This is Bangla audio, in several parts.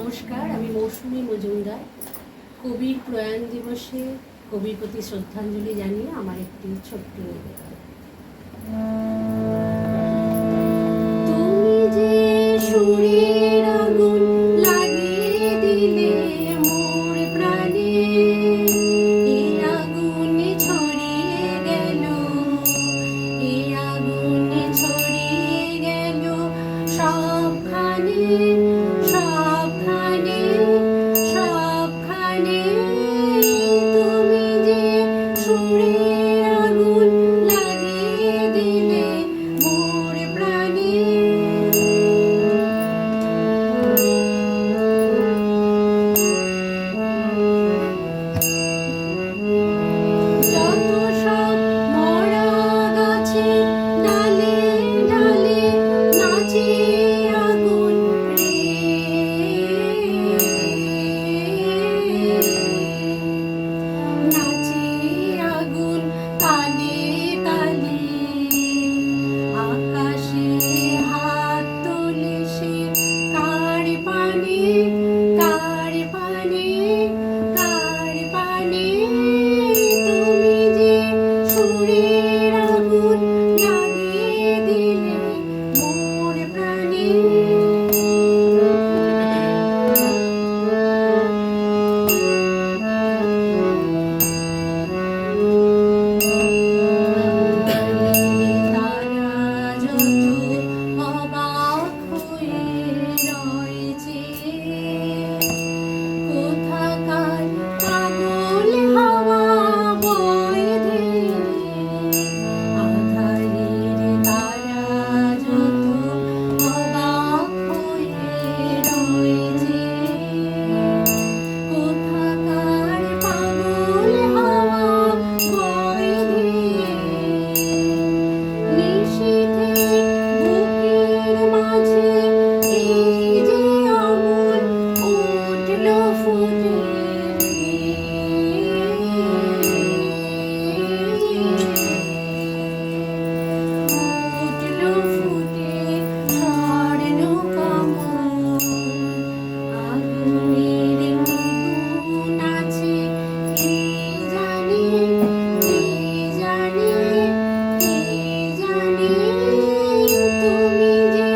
নমস্কার, আমি মৌসুমী মজুমদার। কবির প্রয়াণ দিবসে কবির প্রতি শ্রদ্ধাঞ্জলি জানিয়ে আমার একটি ছোট্ট নিবেদন। তুমি যে সুরের আগুন লাগিয়ে দিলে মোর প্রাণে, এই আগুনে ছড়িয়ে গেল, এই আগুনে ছড়িয়ে গেল সবখানে, সবখানে, সবখানে। তুমি যে সুরের আগুন লাগিয়ে দিলে মোর প্রাণে। যত সব মরা গাছে ডালে ডালে নাচে আগুন রে, নাচে আগুন তালে তালে। আকাশে হাত তোলে সে কার পানে, কার পানে, কার পানে। তুমি যে সুরের আগুন লাগিয়ে দিলে মোর প্রাণে। তারা যত অবাক হয়ে রয়েছে, কোথাকার পাগল হাওয়া বয় ধেয়ে। আঁধারের তারা যত অবাক হয়ে রয়েছে, কোথাকার পাগল হাওয়া বয় ধেয়ে। নিশীথের বুকের মাঝে এই যে অমন উঠল ফুটে, উঠল ফুটে স্বর্ণ কমল। আগুনের দ্বিগুণ আছে কে জানে, কে জানে, কে জানে। তুমি যে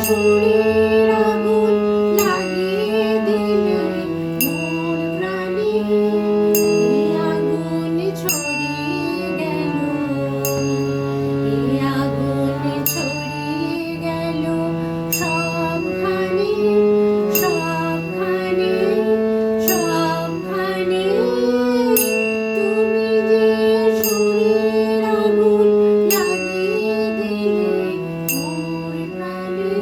সুরের আগুন লাগিয়ে দিলে মোর প্রাণে, এই আগুনে ছড়িয়ে গেল, এই আগুনে ছড়িয়ে গেল সবখানে, সবখানে, সবখানে। তুমি যে সুরের আগুন লাগিয়ে দিলে মোর প্রাণে।